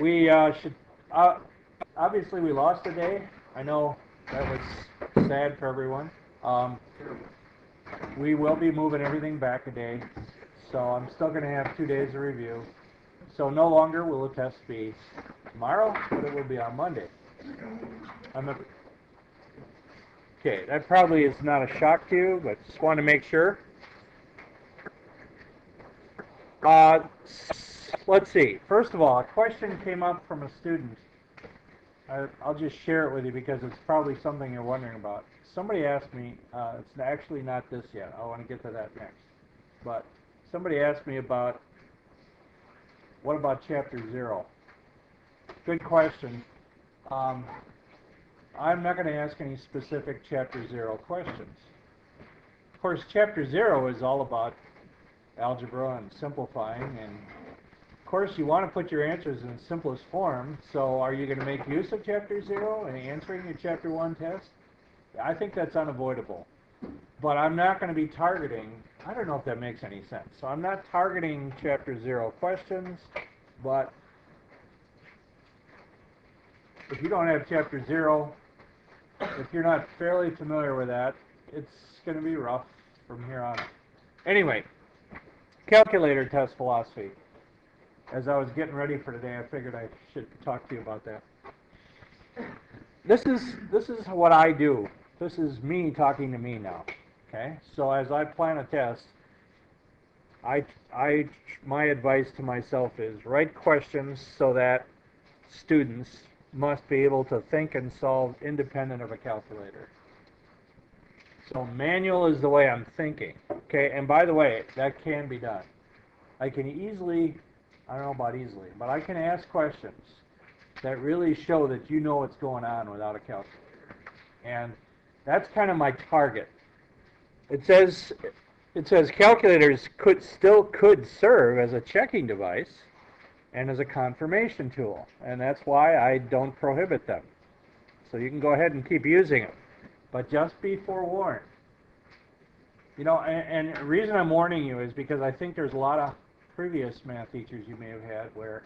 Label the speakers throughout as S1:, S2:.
S1: We should, obviously we lost a day. I know that was sad for everyone. Um, we will be moving everything back a day, so I'm still going to have 2 days of review. So no longer will the test be tomorrow, but it will be on Monday. Okay, that probably is not a shock to you, but just want to make sure. Let's see. First of all, a question came up from a student. I'll just share it with you because it's probably something you're wondering about. Somebody asked me, it's actually not this yet. I want to get to that next. But somebody asked me about, what about Chapter 0? Good question. I'm not going to ask any specific Chapter 0 questions. Of course, Chapter 0 is all about algebra and simplifying, and of course you want to put your answers in simplest form. So are you going to make use of Chapter 0 in answering your Chapter 1 test? I think that's unavoidable. But I'm not going to be targeting, I don't know if that makes any sense. So I'm not targeting Chapter 0 questions, but if you don't have Chapter 0, if you're not fairly familiar with that, it's going to be rough from here on. Anyway, calculator test philosophy. As I was getting ready for today, I figured I should talk to you about that. This is what I do. This is me talking to me now. Okay? So as I plan a test, my advice to myself is write questions so that students must be able to think and solve independent of a calculator. So manual is the way I'm thinking. Okay, and by the way, that can be done. I can easily, I don't know about easily, but I can ask questions that really show that you know what's going on without a calculator. And that's kind of my target. It says calculators could serve as a checking device and as a confirmation tool, and that's why I don't prohibit them. So you can go ahead and keep using them, but just be forewarned. You know, and the reason I'm warning you is because I think there's a lot of previous math teachers you may have had where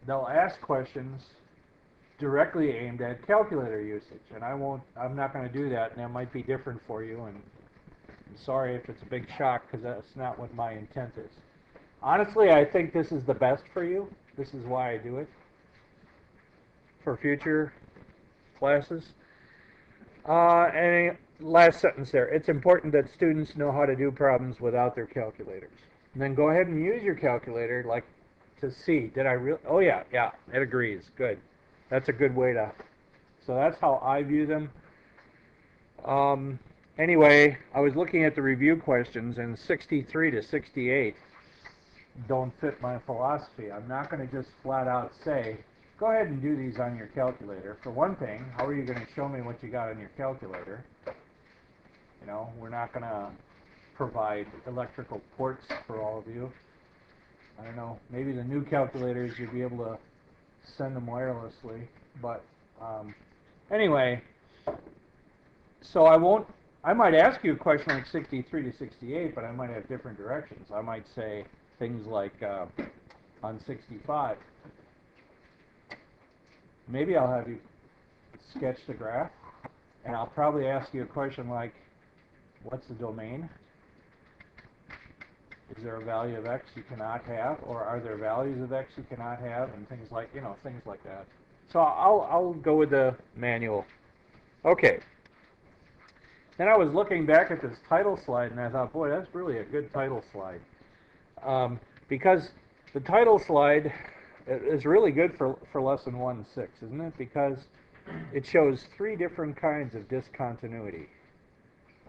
S1: they'll ask questions directly aimed at calculator usage, and I'm not going to do that, and that might be different for you, and I'm sorry if it's a big shock because that's not what my intent is. Honestly, I think this is the best for you. This is why I do it for future classes. And last sentence there. It's important that students know how to do problems without their calculators. And then go ahead and use your calculator, like, to see, did I really, oh yeah, it agrees, good. That's a good way to, so that's how I view them. Anyway, I was looking at the review questions, and 63 to 68 don't fit my philosophy. I'm not going to just flat out say, go ahead and do these on your calculator. For one thing, how are you going to show me what you got on your calculator? You know, we're not going to provide electrical ports for all of you. I don't know, maybe the new calculators you'll be able to send them wirelessly, but anyway, so I might ask you a question like 63 to 68, but I might have different directions. I might say things like on 65, maybe I'll have you sketch the graph, and I'll probably ask you a question like, what's the domain? Is there a value of x you cannot have, or are there values of x you cannot have, and things like, you know, things like that. So I'll go with the manual. Okay. Then I was looking back at this title slide, and I thought, boy, that's really a good title slide. Because the title slide is really good for lesson 1-6, isn't it? Because it shows 3 different kinds of discontinuity.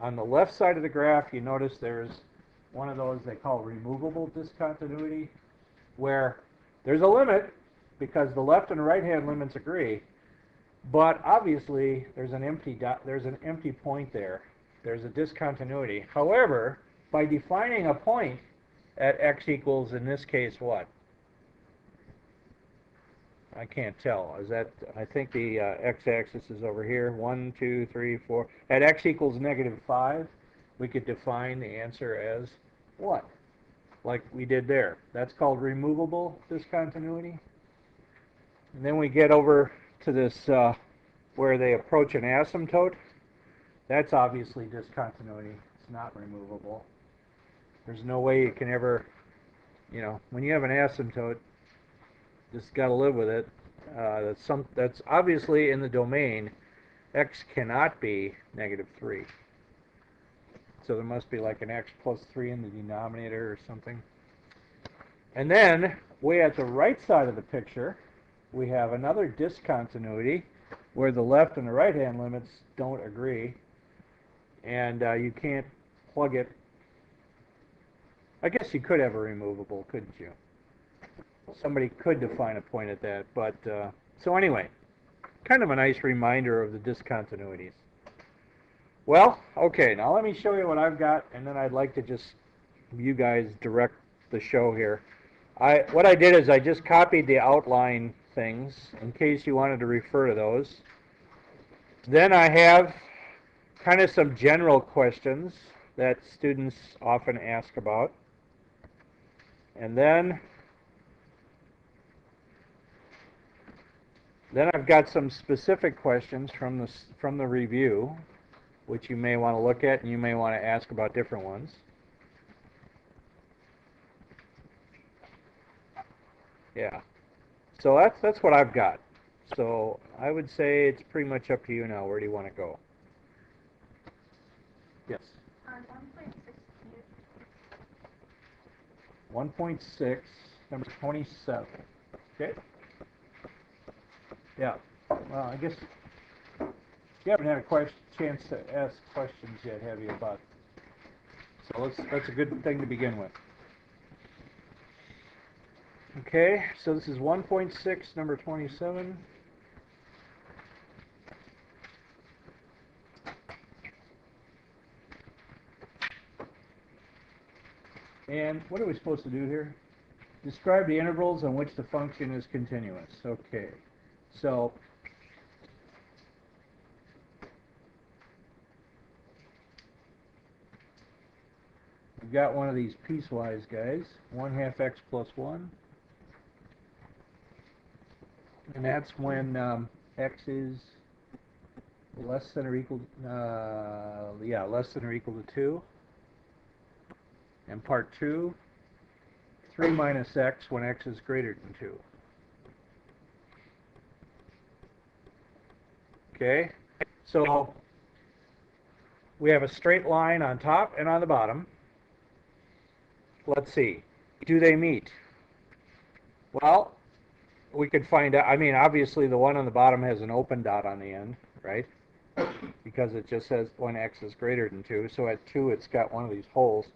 S1: On the left side of the graph, you notice there's one of those they call removable discontinuity, where there's a limit because the left and right hand limits agree, but obviously there's an empty point there. There's a discontinuity. However, by defining a point at x equals, in this case, what? I can't tell. Is that, I think the x-axis is over here. 1, 2, 3, 4. At x equals -5, we could define the answer as what? Like we did there. That's called removable discontinuity. And then we get over to this where they approach an asymptote. That's obviously discontinuity. It's not removable. There's no way you can ever, when you have an asymptote, just got to live with it. That's obviously in the domain. X cannot be -3. So there must be like an x plus 3 in the denominator or something. And then, way at the right side of the picture, we have another discontinuity where the left and the right-hand limits don't agree. And you can't plug it. I guess you could have a removable, couldn't you? Somebody could define a point at that. But so anyway, kind of a nice reminder of the discontinuities. Well, okay, now let me show you what I've got, and then I'd like to just, you guys direct the show here. What I did is I just copied the outline things in case you wanted to refer to those. Then I have kind of some general questions that students often ask about. And then I've got some specific questions from the review, which you may want to look at and you may want to ask about different ones. Yeah. So that's what I've got. So I would say it's pretty much up to you now. Where do you want to go? Yes. 1.6, number 27. Okay. Yeah. Well, I guess you haven't had a chance to ask questions yet, have you, about it? So that's a good thing to begin with. Okay, so this is 1.6, number 27. And what are we supposed to do here? Describe the intervals on which the function is continuous. Okay, so we've got one of these piecewise guys, 1/2 x plus 1. And that's when x is less than or equal, less than or equal to 2. And part 2, 3 minus x when x is greater than 2. Okay, so we have a straight line on top and on the bottom. Let's see, do they meet? Well, we could find out. I mean, obviously the one on the bottom has an open dot on the end, right? Because it just says when x is greater than 2. So at 2 it's got one of these holes.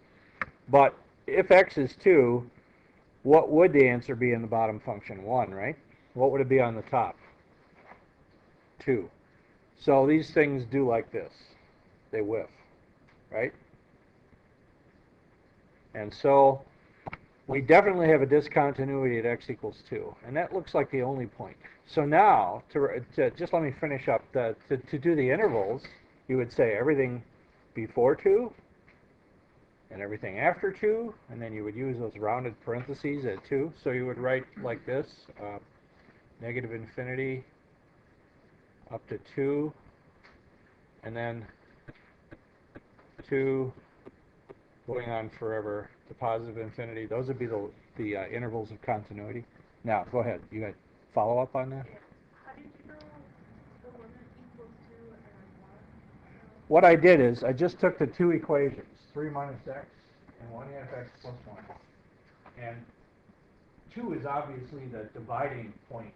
S1: But if x is 2, what would the answer be in the bottom function? 1, right? What would it be on the top? 2. So these things do like this. They whiff, right? And so we definitely have a discontinuity at x equals 2. And that looks like the only point. So now, to just let me finish up. To do the intervals, you would say everything before 2 and everything after 2, and then you would use those rounded parentheses at 2. So you would write like this, negative infinity up to 2, and then 2 going on forever to positive infinity. Those would be the intervals of continuity. Now, go ahead. You got follow up on that?
S2: How do you know the limit equals 2 and 1?
S1: What I did is I just took the two equations, 3 minus x and 1/2 x plus 1. And 2 is obviously the dividing point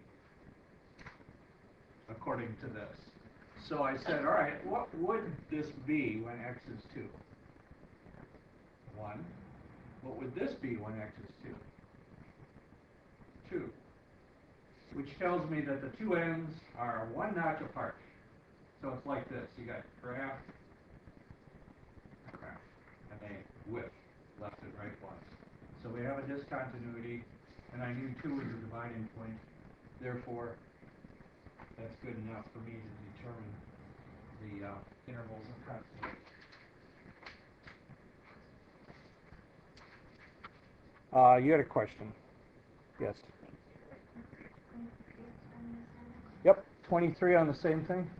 S1: according to this. So I said, all right, what would this be when x is 2? 1. What would this be when x is 2? 2. Which tells me that the two ends are 1 notch apart. So it's like this. You got graph, and they whip left and right once. So we have a discontinuity, and I knew 2 was a dividing point. Therefore, that's good enough for me to determine the intervals of continuity. You had a question. Yes. Yep, 23 on the same thing.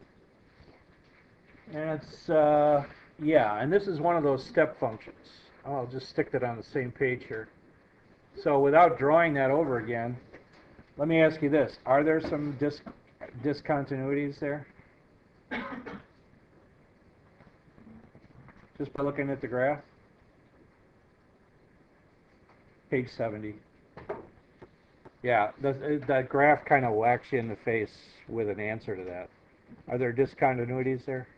S1: And it's, yeah, and this is one of those step functions. I'll just stick that on the same page here. So without drawing that over again, let me ask you this. Are there some discontinuities there? Just by looking at the graph? Page 70. Yeah, that graph kind of whacks you in the face with an answer to that. Are there discontinuities there?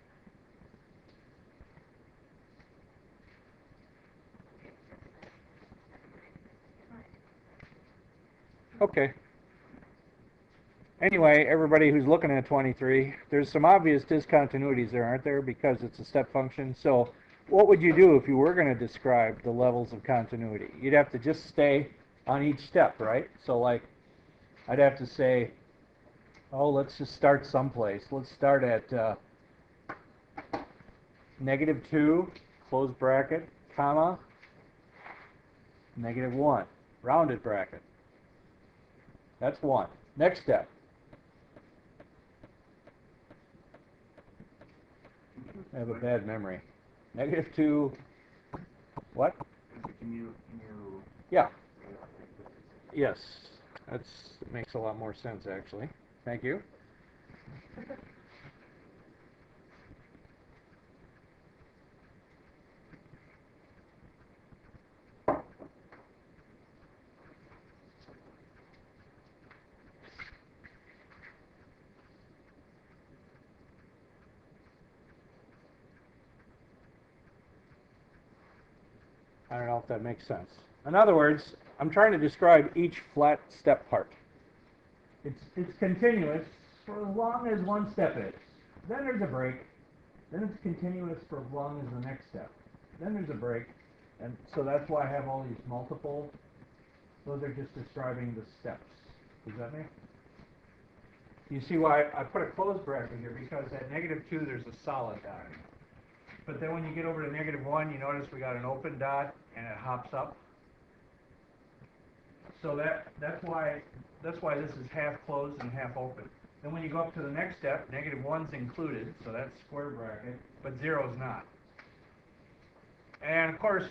S1: Okay. Anyway, everybody who's looking at 23, there's some obvious discontinuities there, aren't there? Because it's a step function. So what would you do if you were going to describe the levels of continuity? You'd have to just stay on each step, right? So like, I'd have to say, oh, let's just start someplace. Let's start at -2, close bracket, comma, -1, rounded bracket. That's one. Next step. I have a bad memory. -2, what? Yeah. Yes. That makes a lot more sense, actually. Thank you. I don't know if that makes sense. In other words, I'm trying to describe each flat step part. It's continuous for as long as one step is. Then there's a break. Then it's continuous for as long as the next step. Then there's a break. And so that's why I have all these multiple. Those are just describing the steps. Does that make? You see why I put a closed bracket here? Because at -2 there's a solid dot. But then when you get over to -1, you notice we got an open dot and it hops up. So that's why this is half closed and half open. Then when you go up to the next step, -1's included, so that's square bracket, but 0's not. And of course,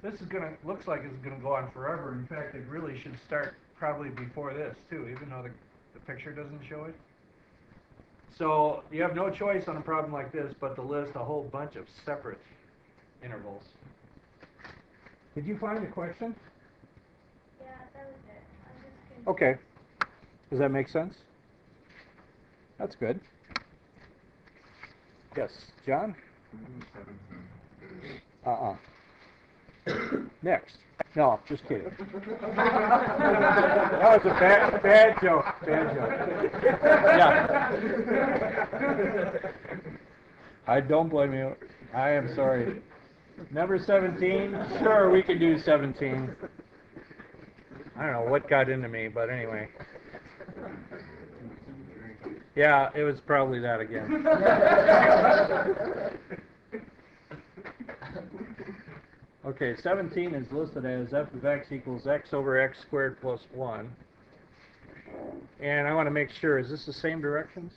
S1: this is looks like it's gonna go on forever. In fact, it really should start probably before this too, even though the picture doesn't show it. So you have no choice on a problem like this but to list a whole bunch of separate intervals. Did you find the question?
S2: Yeah, that was it. I'm just confused.
S1: Okay. Does that make sense? That's good. Yes, John? Next. No, just kidding. That was a bad joke. Bad joke. Yeah. I don't blame you. I am sorry. Number 17? Sure, we can do 17. I don't know what got into me, but anyway. Yeah, it was probably that again. Okay, 17 is listed as f of x equals x over x squared plus 1. And I want to make sure, is this the same directions?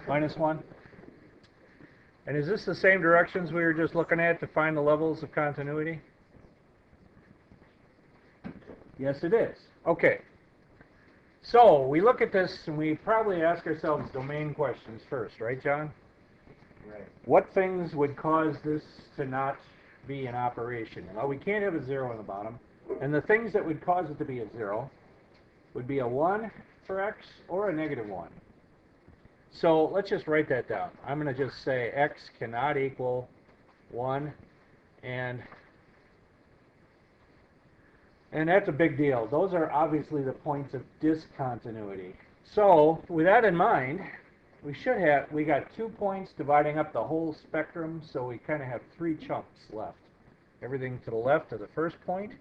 S1: Minus 1. And is this the same directions we were just looking at to find the levels of continuity? Yes, it is. Okay. So we look at this and we probably ask ourselves domain questions first, right, John?
S3: Right.
S1: What things would cause this to not be an operation? Well, we can't have a 0 on the bottom. And the things that would cause it to be a 0 would be a 1 for x or a -1. So let's just write that down. I'm going to just say x cannot equal 1 and that's a big deal. Those are obviously the points of discontinuity. So with that in mind, we got 2 points dividing up the whole spectrum, so we kind of have 3 chunks left. Everything to the left of the first point.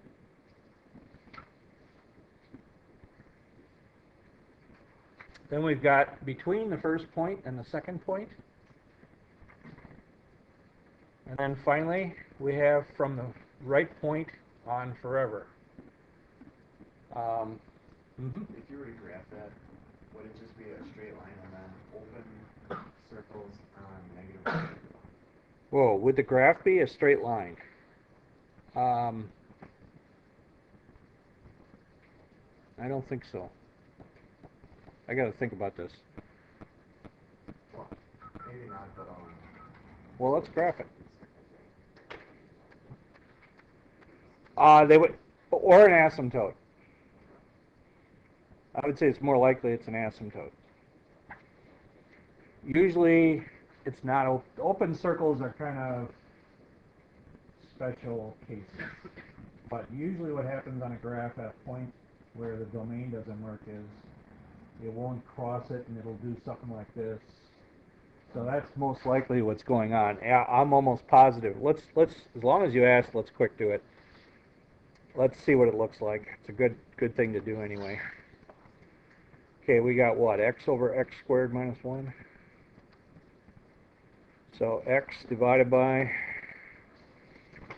S1: Then we've got between the first point and the second point. And then finally, we have from the right point on forever. Mhm.
S3: If you were to graph that, would it just be a straight line and then open circles on negative 1?
S1: Whoa, would the graph be a straight line? I don't think so. I got to think about this.
S3: Well, maybe not, but
S1: Well, let's graph it. They would, or an asymptote. I would say it's more likely it's an asymptote. Usually, it's not open circles are kind of special cases. But usually, what happens on a graph at a point where the domain doesn't work is it won't cross it, and it'll do something like this. So that's most likely what's going on. Yeah, I'm almost positive. Let's as long as you ask, let's quick do it. Let's see what it looks like. It's a good thing to do anyway. Okay, we got what? X over x squared minus 1. So x divided by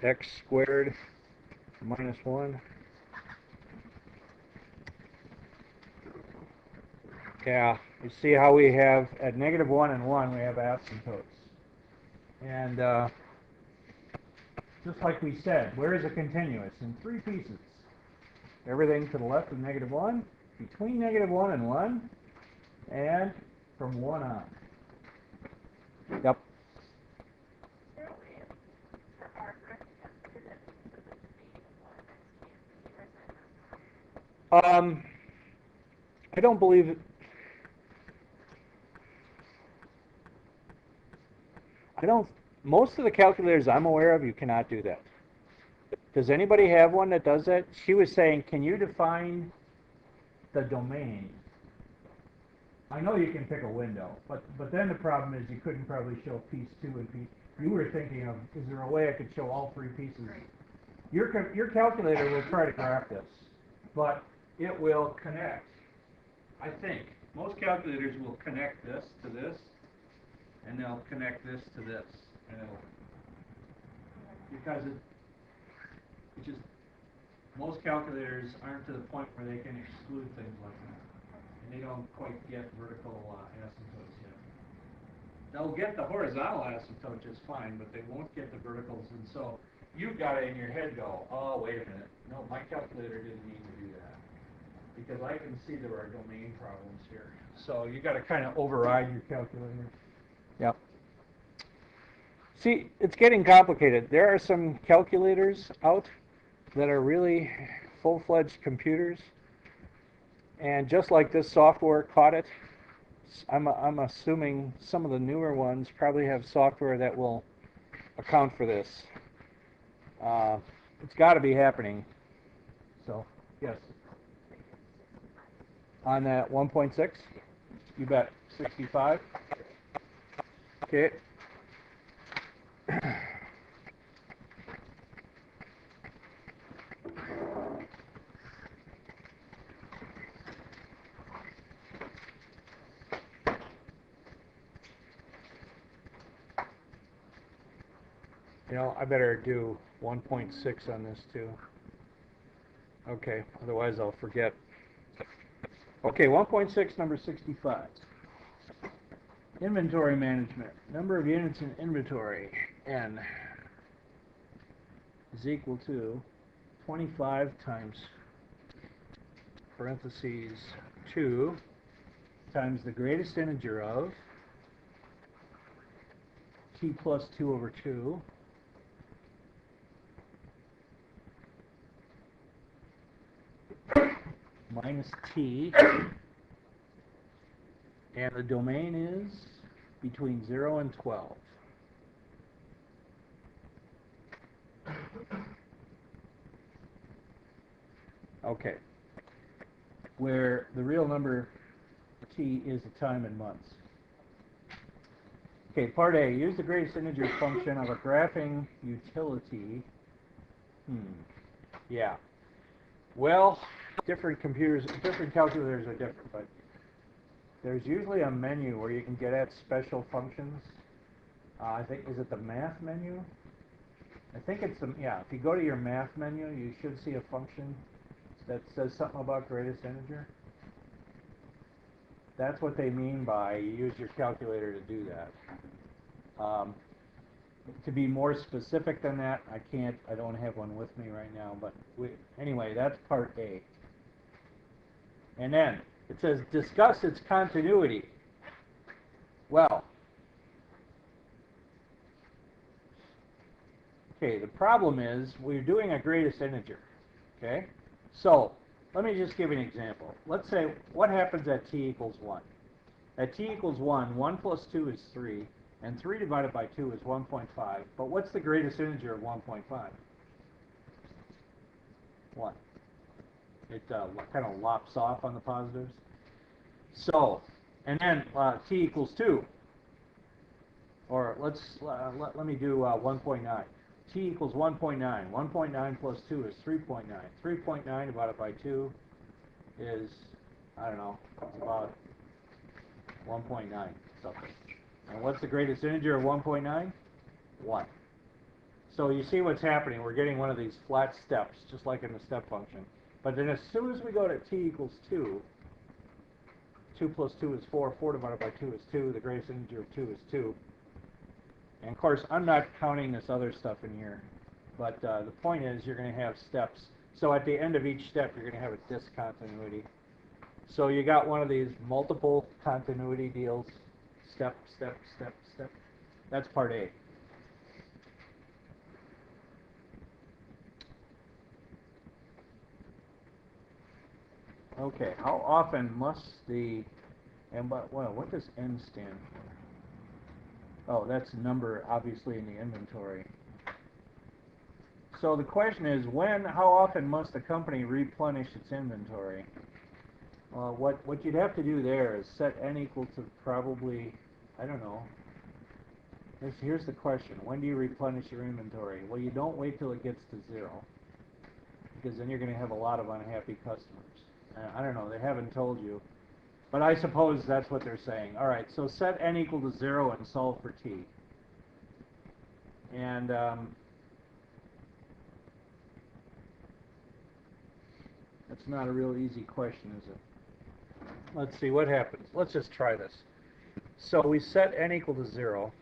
S1: x squared minus 1. Yeah, you see how we have, at negative 1 and 1, we have asymptotes. And just like we said, where is it continuous? In 3 pieces. Everything to the left of negative 1, between negative 1 and 1, and from 1 on. Yep. I don't believe it. Most of the calculators I'm aware of, you cannot do that. Does anybody have one that does that? She was saying, can you define the domain? I know you can pick a window, but then the problem is you couldn't probably show piece 2 and piece. You were thinking of, is there a way I could show all 3 pieces? Your calculator will try to graph this, but it will connect. I think most calculators will connect this to this, and they'll connect this to this, and because it just, most calculators aren't to the point where they can exclude things like that. And they don't quite get vertical asymptotes yet. They'll get the horizontal asymptote just fine, but they won't get the verticals. And so you've got it in your head go, oh, wait a minute. No, my calculator didn't need to do that. Because I can see there are domain problems here. So you got to kind of override your calculator. Yep. See, it's getting complicated. There are some calculators out that are really full-fledged computers, and just like this software caught it, I'm assuming some of the newer ones probably have software that will account for this. It's got to be happening. So, yes. On that 1.6, you bet. 65. Okay. You know, I better do 1.6 on this too. Okay, otherwise I'll forget. Okay, 1.6, number 65. Inventory management. Number of units in inventory, N, is equal to 25 times parentheses 2 times the greatest integer of t plus 2 over 2 minus t, and the domain is between 0 and 12. Okay, where the real number t is the time in months. Okay, part A, use the greatest integer function of a graphing utility. Yeah. Well, different calculators are different, but there's usually a menu where you can get at special functions. I think, is it the math menu? I think it's yeah, if you go to your math menu, you should see a function that says something about greatest integer. That's what they mean by you use your calculator to do that. To be more specific than that, I don't have one with me right now, but anyway, that's part A. And then it says discuss its continuity. Well, okay, the problem is we're doing a greatest integer, okay? So let me just give you an example. Let's say what happens at t equals 1. At t equals 1, 1 plus 2 is 3, and 3 divided by 2 is 1.5. But what's the greatest integer of 1.5? 1. It kind of lops off on the positives. So, and then t equals 2. Or let me do 1.9. T equals 1.9. 1.9 plus 2 is 3.9. 3.9 divided by 2 is, I don't know, about 1.9 something. And what's the greatest integer of 1.9? 1. So you see what's happening. We're getting one of these flat steps, just like in the step function. But then as soon as we go to t equals 2, 2 plus 2 is 4. 4 divided by 2 is 2. The greatest integer of 2 is 2. And of course, I'm not counting this other stuff in here. But the point is you're going to have steps. So at the end of each step, you're going to have a discontinuity. So you got one of these multiple continuity deals. Step, step, step, step. That's part A. Okay, how often must the, and well, what does N stand for? Oh, that's number, obviously, in the inventory. So the question is, how often must the company replenish its inventory? What you'd have to do there is set N equal to probably, I don't know. Here's the question. When do you replenish your inventory? Well, you don't wait till it gets to 0, because then you're going to have a lot of unhappy customers. I don't know, they haven't told you. But I suppose that's what they're saying. All right, so set N equal to 0 and solve for t. And that's not a real easy question, is it? Let's see what happens. Let's just try this. So we set N equal to 0.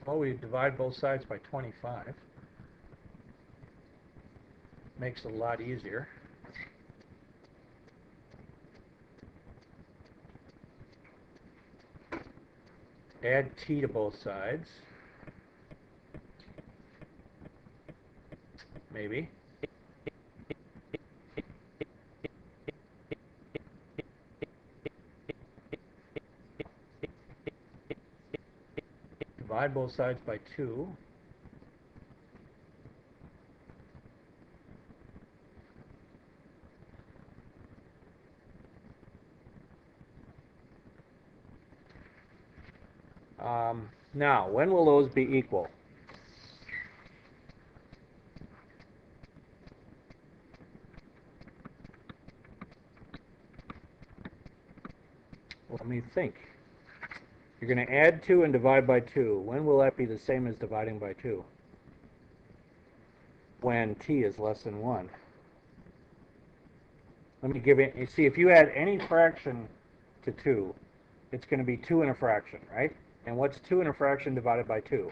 S1: Well, we divide both sides by 25. Makes it a lot easier. Add t to both sides. Maybe. Divide both sides by 2. Now, when will those be equal? Let me think. You're going to add 2 and divide by 2. When will that be the same as dividing by 2? When t is less than 1. Let me give you see, if you add any fraction to 2, it's going to be 2 and a fraction, right? And what's 2 and a fraction divided by 2?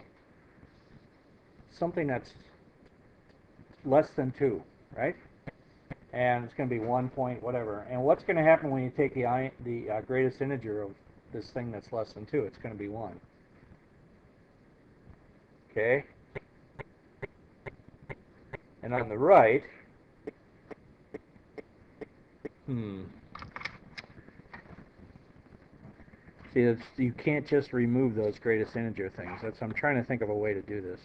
S1: Something that's less than 2, right? And it's going to be 1 point whatever. And what's going to happen when you take the greatest integer of this thing that's less than 2? It's going to be 1. Okay? And on the right, see, you can't just remove those greatest integer things. I'm trying to think of a way to do this.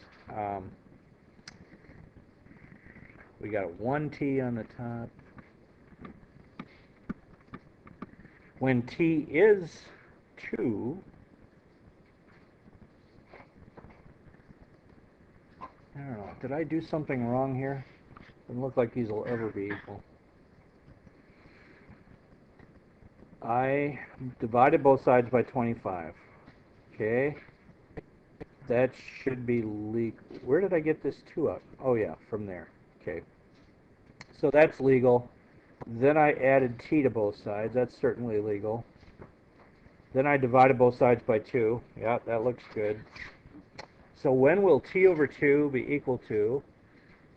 S1: We got 1t on the top. When t is 2, I don't know, did I do something wrong here? Doesn't look like these will ever be equal. I divided both sides by 25. Okay. That should be legal. Where did I get this 2 up? Oh yeah, from there. Okay. So that's legal. Then I added t to both sides. That's certainly legal. Then I divided both sides by 2. Yeah, that looks good. So when will t over 2 be equal to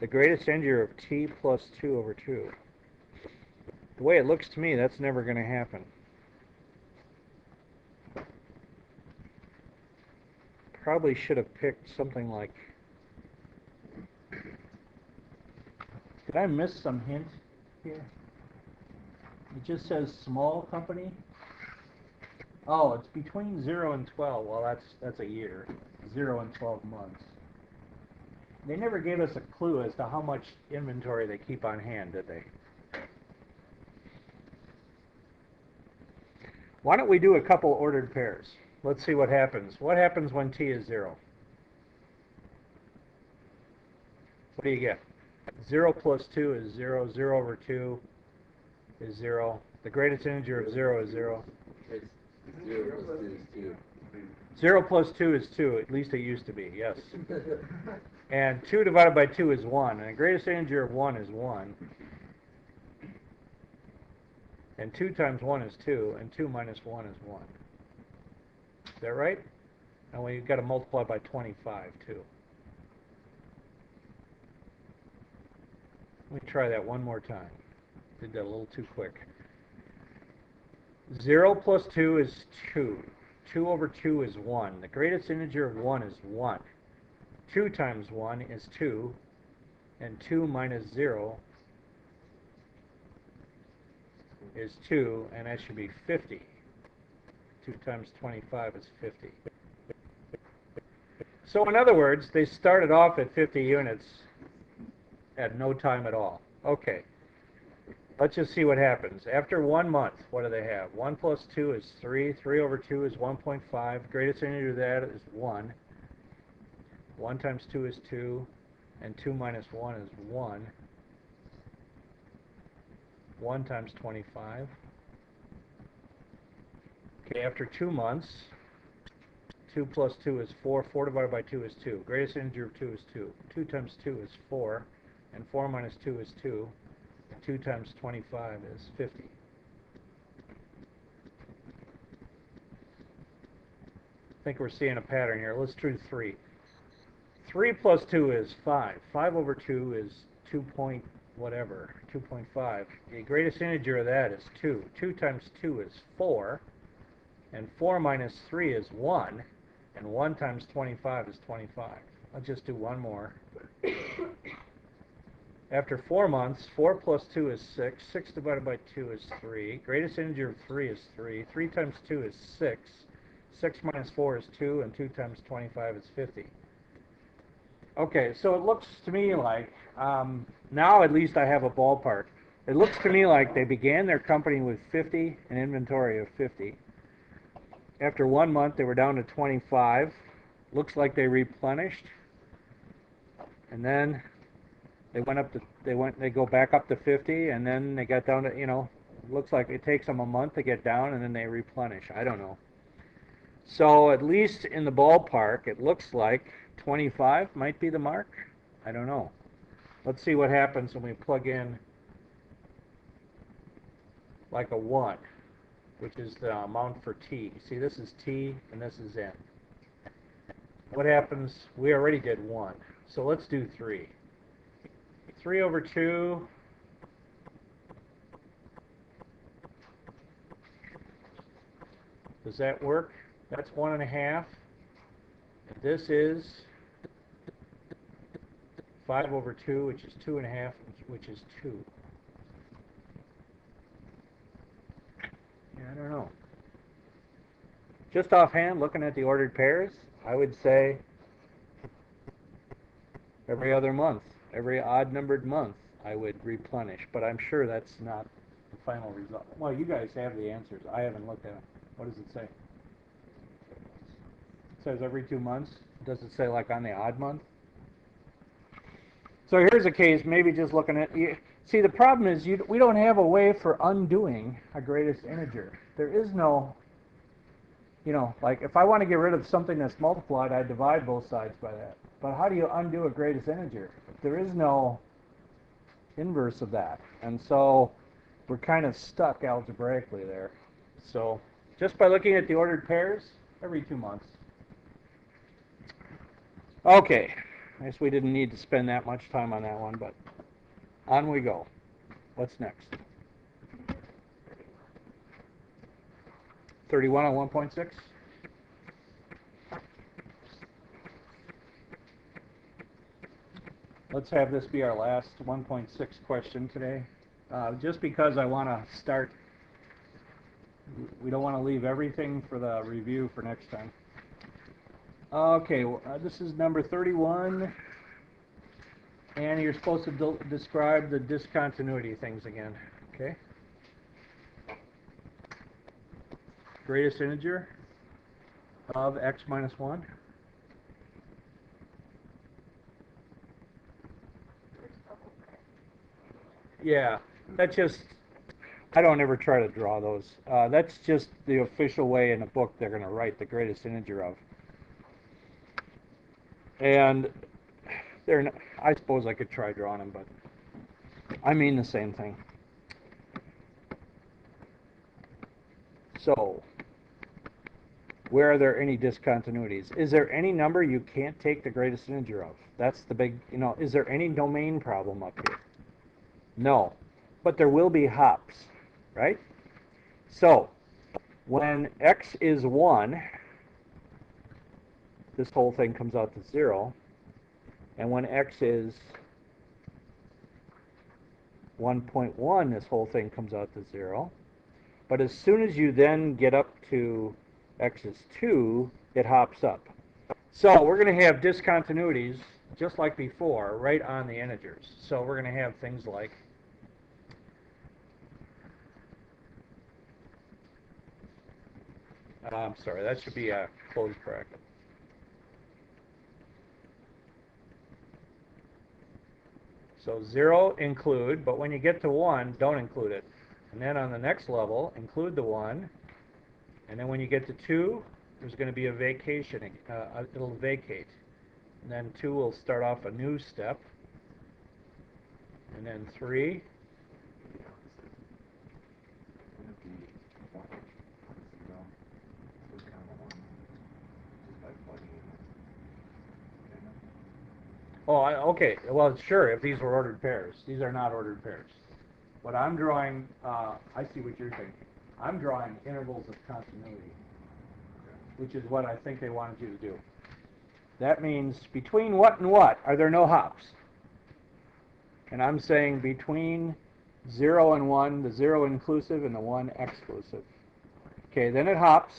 S1: the greatest integer of t plus 2 over 2? The way it looks to me, that's never going to happen. Probably should have picked something like... Did I miss some hint here? It just says small company. Oh, it's between 0 and 12. Well, that's a year. 0 and 12 months. They never gave us a clue as to how much inventory they keep on hand, did they? Why don't we do a couple ordered pairs? Let's see what happens. What happens when t is 0? What do you get? 0 plus 2 is 0. 0 over 2 is 0. The greatest integer of 0 is 0.
S4: It's 0 plus 2 is 2.
S1: 0 plus 2 is 2. At least it used to be, yes. And 2 divided by 2 is 1. And the greatest integer of 1 is 1. And 2 times 1 is 2. And 2 minus 1 is 1. Is that right? And we've got to multiply by 25, too. Let me try that one more time. Did that a little too quick. 0 plus 2 is 2. 2 over 2 is 1. The greatest integer of 1 is 1. 2 times 1 is 2. And 2 minus 0 is 2. And that should be 50. 2 times 25 is 50. So in other words, they started off at 50 units at no time at all. Okay. Let's just see what happens. After 1 month, what do they have? 1 plus 2 is 3. 3 over 2 is 1.5. Greatest integer of that is 1. 1 times 2 is 2. And 2 minus 1 is 1. 1 times 25. Okay, after 2 months, 2 plus 2 is 4. 4 divided by 2 is 2. Greatest integer of 2 is 2. 2 times 2 is 4. And 4 minus 2 is 2. 2 times 25 is 50. I think we're seeing a pattern here. Let's do 3. 3 plus 2 is 5. 5 over 2 is 2 point whatever, 2.5. The greatest integer of that is 2. 2 times 2 is 4. And 4 minus 3 is 1. And 1 times 25 is 25. I'll just do one more. After 4 months, 4 plus 2 is 6. 6 divided by 2 is 3. Greatest integer of 3 is 3. 3 times 2 is 6. 6 minus 4 is 2, and 2 times 25 is 50. Okay, so it looks to me like, now at least I have a ballpark. It looks to me like they began their company with 50, an inventory of 50. After 1 month, they were down to 25. Looks like they replenished. And then they went up to, they go back up to 50, and then they got down to, looks like it takes them a month to get down, and then they replenish. I don't know. So at least in the ballpark, it looks like 25 might be the mark. I don't know. Let's see what happens when we plug in like a 1, which is the amount for t. See, this is t, and this is n. What happens? We already did 1. So let's do 3. 3 over 2 does that work? That's 1.5. This is 5 over 2, which is 2.5, which is 2. Yeah, I don't know. Just offhand, looking at the ordered pairs, I would say every other month, every odd-numbered month, I would replenish. But I'm sure that's not the final result. Well, you guys have the answers. I haven't looked at them. What does it say? It says every 2 months. Does it say like on the odd month? So here's a case, maybe just looking at, See, the problem is we don't have a way for undoing a greatest integer. There is no, like if I want to get rid of something that's multiplied, I divide both sides by that. But how do you undo a greatest integer? There is no inverse of that. And so we're kind of stuck algebraically there. So just by looking at the ordered pairs every 2 months. Okay, I guess we didn't need to spend that much time on that one, but on we go. What's next? 31 on 1.6? Let's have this be our last 1.6 question today. Just because I want to start, we don't want to leave everything for the review for next time. Okay, this is number 31, and you're supposed to describe the discontinuity things again, okay? Greatest integer of x minus 1. Yeah, that's just, I don't ever try to draw those. That's just the official way in a book they're going to write the greatest integer of. And they're not, I suppose I could try drawing them, but I mean the same thing. So, where are there any discontinuities? Is there any number you can't take the greatest integer of? That's the big, is there any domain problem up here? No, but there will be hops, right? So, when x is 1, this whole thing comes out to 0. And when x is 1.1, this whole thing comes out to 0. But as soon as you then get up to x is 2, it hops up. So we're going to have discontinuities, just like before, right on the integers. So we're going to have things like I'm sorry, that should be a closed bracket. So 0 include, but when you get to 1, don't include it. And then on the next level, include the 1. And then when you get to 2, there's going to be a vacation. It'll vacate. And then 2 will start off a new step. And then 3. Oh, okay. Well, sure, if these were ordered pairs. These are not ordered pairs. What I'm drawing, I see what you're thinking. I'm drawing intervals of continuity, which is what I think they wanted you to do. That means between what and what are there no hops? And I'm saying between 0 and 1, the 0 inclusive and the 1 exclusive. Okay, then it hops.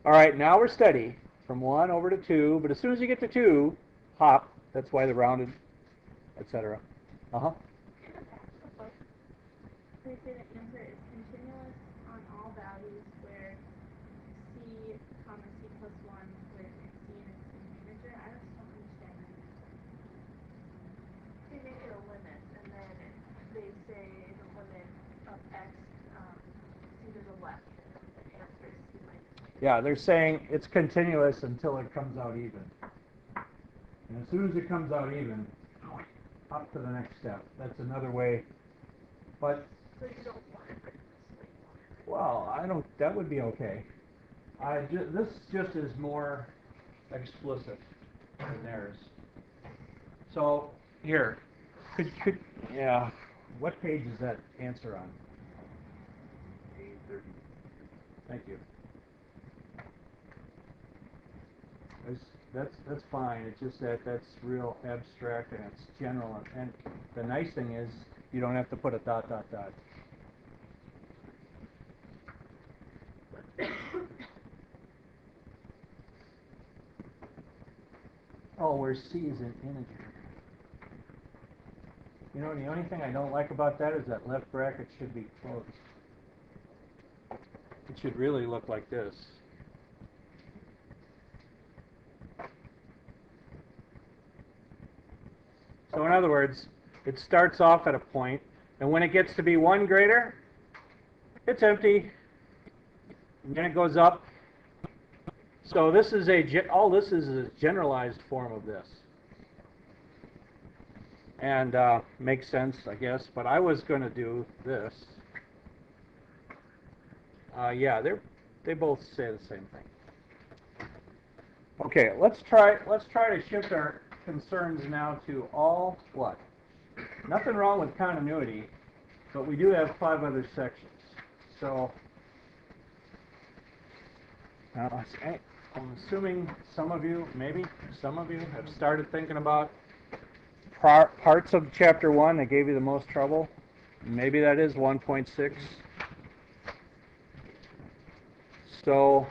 S1: All right, now we're steady from 1 over to 2, but as soon as you get to 2, hop. That's why they're rounded, etc. Uh-huh.
S2: They say the answer is continuous on all values where c, comma c plus 1 with c and its integer. I just don't understand that. They make it a limit, and then they say the limit of x c to the left. The answer is c minus 2.
S1: Yeah, they're saying it's continuous until it comes out even. And as soon as it comes out even, up to the next step. That's another way. But,
S2: So you don't want it.
S1: well, that would be okay. This just is more explicit than theirs. So, here, yeah, what page is that answer on?
S3: A30.
S1: Thank you. That's fine. It's just that's real abstract and it's general. And the nice thing is you don't have to put a dot, dot, dot. Oh, where C is an integer. The only thing I don't like about that is that left bracket should be closed. It should really look like this. So in other words, it starts off at a point, And when it gets to be 1 greater, it's empty. And then it goes up. So this is all this is a generalized form of this. And makes sense, I guess. But I was going to do this. Yeah, they both say the same thing. Okay, let's try to shift our concerns now to all what? Nothing wrong with continuity, but we do have 5 other sections. So I'm assuming some of you, maybe some of you, have started thinking about parts of chapter 1 that gave you the most trouble. Maybe that is 1.6. So,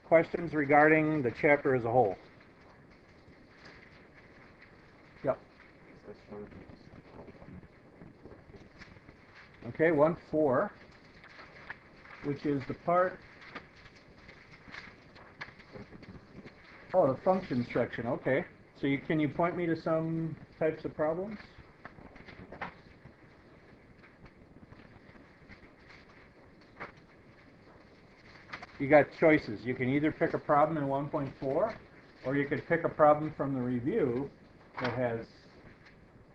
S1: questions regarding the chapter as a whole? Yep. Okay, 1.4, which is the part. Oh, the function section. Okay. So can you point me to some types of problems? You got choices. You can either pick a problem in 1.4, or you could pick a problem from the review that has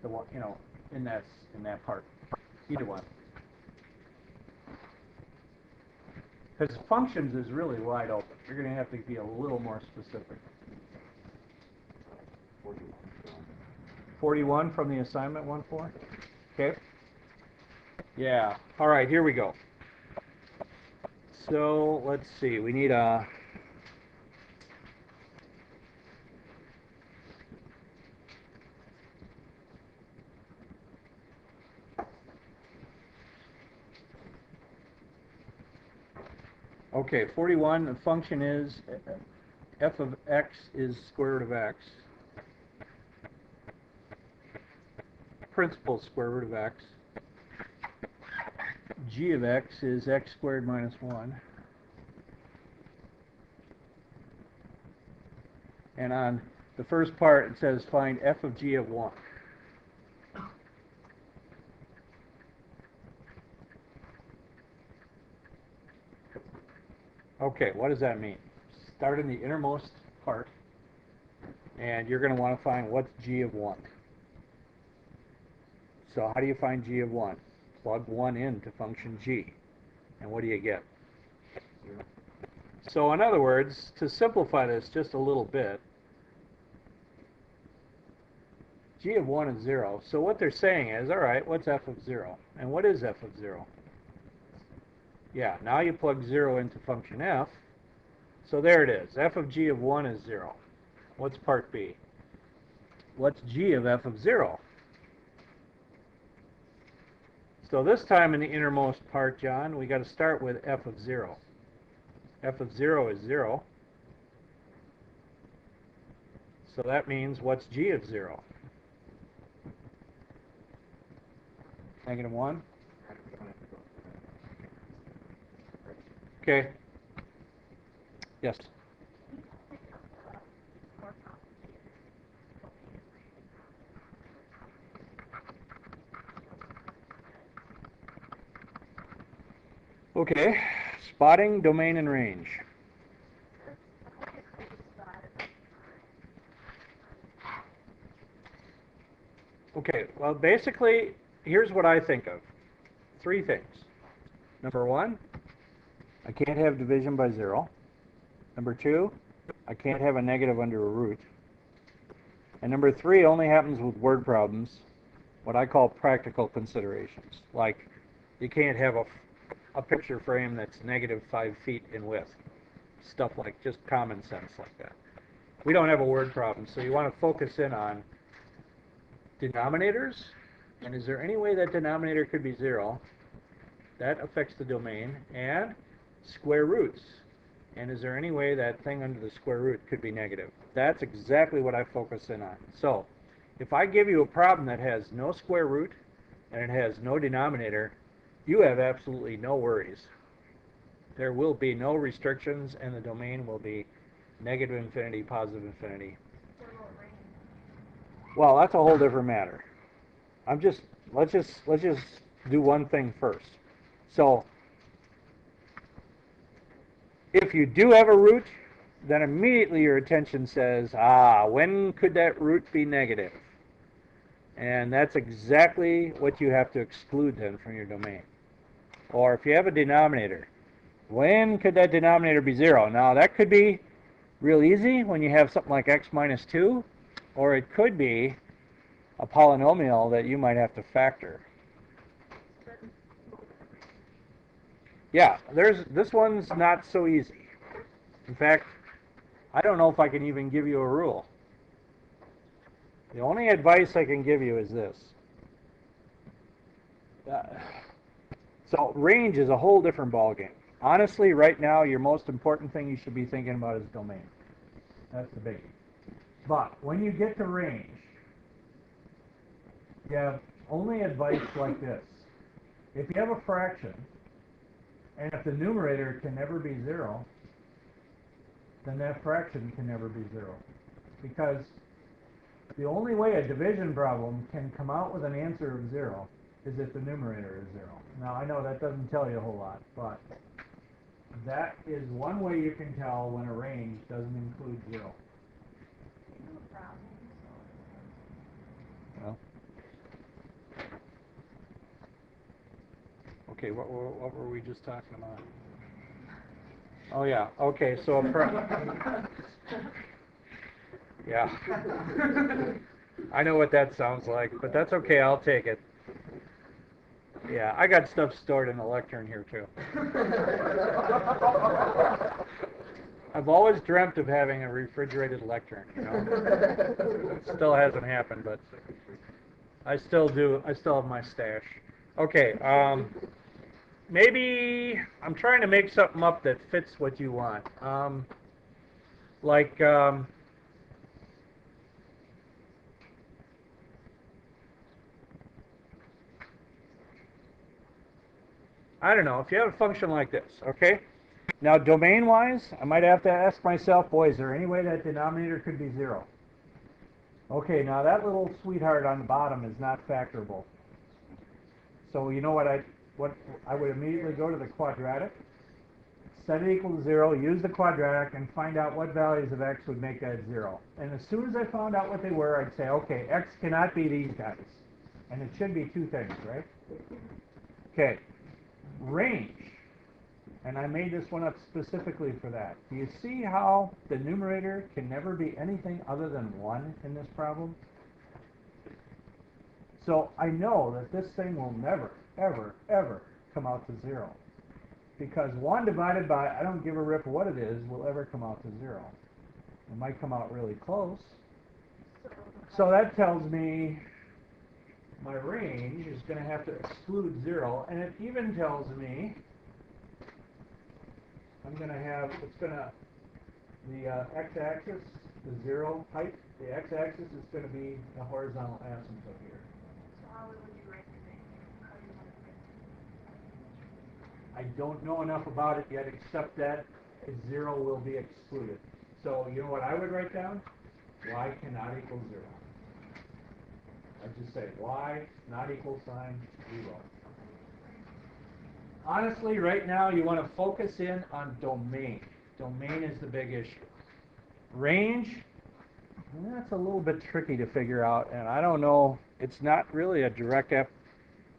S1: the one, in that part. Either one. Because functions is really wide open. You're going to have to be a little more specific. 41 from the assignment 1.4. Okay. Yeah. All right. Here we go. So let's see. We need a. Okay, 41, the function is f of x is square root of x. Principal square root of x. G of x is x squared minus 1. And on the first part, it says find f of g of 1. Okay, what does that mean? Start in the innermost part, and you're going to want to find what's g of 1. So how do you find g of 1? Plug 1 into function g, and what do you get? 0. So in other words, to simplify this just a little bit, g of 1 is 0. So what they're saying is, all right, what's f of 0? And what is f of 0? Yeah, now you plug 0 into function f. So there it is. F of g of 1 is 0. What's part B? What's g of f of 0? So this time in the innermost part, John, we got to start with f of 0. F of 0 is 0. So that means what's g of 0? Negative 1. Okay. Yes. Okay. Spotting, domain, and range. Okay. Well, basically, here's what I think of. 3 things. Number 1, I can't have division by 0. Number 2, I can't have a negative under a root. And number 3 only happens with word problems, what I call practical considerations. Like, you can't have a picture frame that's negative 5 feet in width. Stuff like just common sense like that. We don't have a word problem, so you want to focus in on denominators. And is there any way that denominator could be 0? That affects the domain. And square roots. And is there any way that thing under the square root could be negative? That's exactly what I focus in on. So if I give you a problem that has no square root and it has no denominator, you have absolutely no worries. There will be no restrictions, and the domain will be negative infinity, positive infinity. Well, that's a whole different matter. I'm just let's just do one thing first. So if you do have a root, then immediately your attention says, when could that root be negative? And that's exactly what you have to exclude then from your domain. Or if you have a denominator, when could that denominator be 0? Now that could be real easy when you have something like x minus 2, or it could be a polynomial that you might have to factor. Yeah, this one's not so easy. In fact, I don't know if I can even give you a rule. The only advice I can give you is this. So range is a whole different ballgame. Honestly, right now, your most important thing you should be thinking about is domain. That's the biggie. But when you get to range, you have only advice like this. If you have a fraction, and if the numerator can never be 0, then that fraction can never be 0. Because the only way a division problem can come out with an answer of 0 is if the numerator is 0. Now, I know that doesn't tell you a whole lot, but that is one way you can tell when a range doesn't include 0. Well, okay, what were we just talking about? Oh, yeah, okay, so yeah. I know what that sounds like, but that's okay, I'll take it. Yeah, I got stuff stored in the lectern here, too. I've always dreamt of having a refrigerated lectern, you know? It still hasn't happened, but I still do. I still have my stash. Okay, maybe I'm trying to make something up that fits what you want. Like, I don't know, if you have a function like this, okay? Now, domain-wise, I might have to ask myself, boy, is there any way that denominator could be 0? Okay, now that little sweetheart on the bottom is not factorable. So you know what I would immediately go to the quadratic, set it equal to 0, use the quadratic, and find out what values of x would make that 0. And as soon as I found out what they were, I'd say, okay, x cannot be these guys. And it should be two things, right? Okay, range. And I made this one up specifically for that. Do you see how the numerator can never be anything other than 1 in this problem? So I know that this thing will never, ever, ever come out to 0. Because 1 divided by, I don't give a rip what it is, will ever come out to 0. It might come out really close. So that tells me my range is going to have to exclude 0. And it even tells me I'm going to have, the x-axis, the 0 height, the x-axis is going to be the horizontal asymptote here.
S2: So how would you write the name? How do you want to write
S1: I don't know enough about it yet, except that 0 will be excluded. So you know what I would write down? Y cannot equal 0. I'd just say y not equal sign 0. Honestly, right now you want to focus in on domain. Domain is the big issue. Range, that's a little bit tricky to figure out, and I don't know. It's not really a direct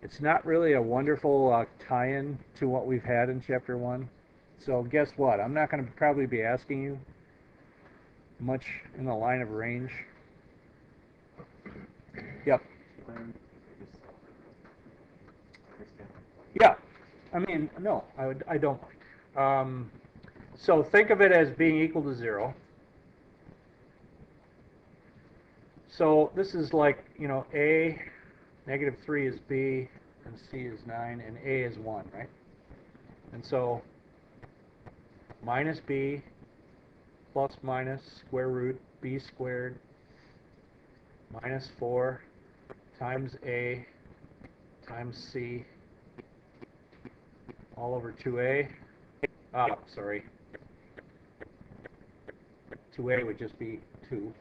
S1: it's not really a wonderful tie-in to what we've had in Chapter 1. So guess what? I'm not going to probably be asking you much in the line of range. Yep. Yeah. I mean, no, I don't. So think of it as being equal to 0. So this is like, you know, a, -3 is b, and c is 9, and a is 1, right? And so minus b plus minus square root b squared minus 4 times a times c all over 2a. Sorry. 2a would just be 2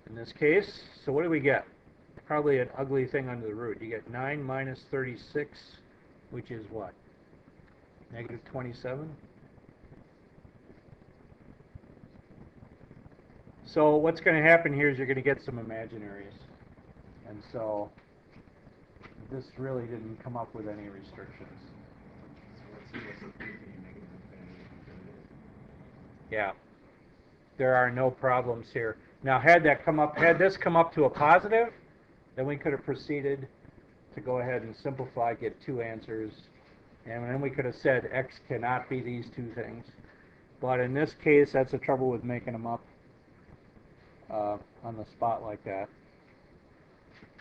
S1: in this case. So what do we get? probably an ugly thing under the root. You get 9 minus 36, which is what? Negative 27? So what's going to happen here is you're going to get some imaginaries. And so this really didn't come up with any restrictions.
S3: So let's see what's the negative infinity.
S1: Yeah. There are no problems here. Now had this come up to a positive, then we could have proceeded to go ahead and simplify, get two answers, and then we could have said x cannot be these two things. But in this case, that's the trouble with making them up on the spot like that.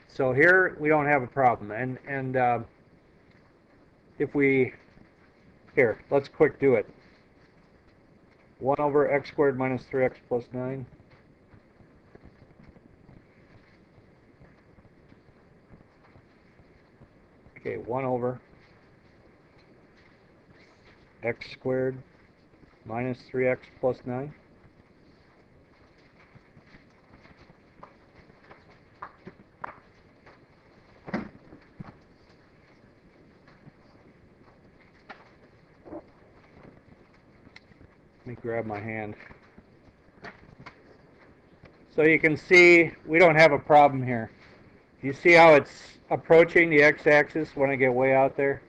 S1: So here we don't have a problem, and if we, here, let's quick do it. 1 over x squared minus 3x plus 9. Okay, 1 over x squared minus 3x plus 9. Let me grab my hand. So you can see we don't have a problem here. Do you see how it's approaching the x-axis when I get way out there?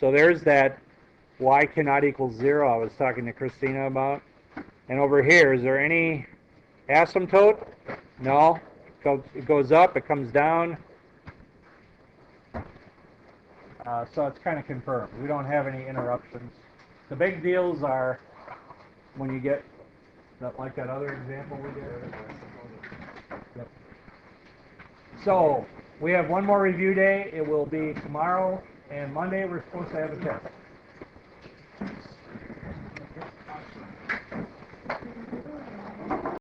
S1: So there's that y cannot equal 0 I was talking to Christina about. And over here, is there any asymptote? No. It goes up, it comes down. So it's kind of confirmed. We don't have any interruptions. The big deals are when you get, like that other example we did. Yep. So we have one more review day. It will be tomorrow, and Monday we're supposed to have a test.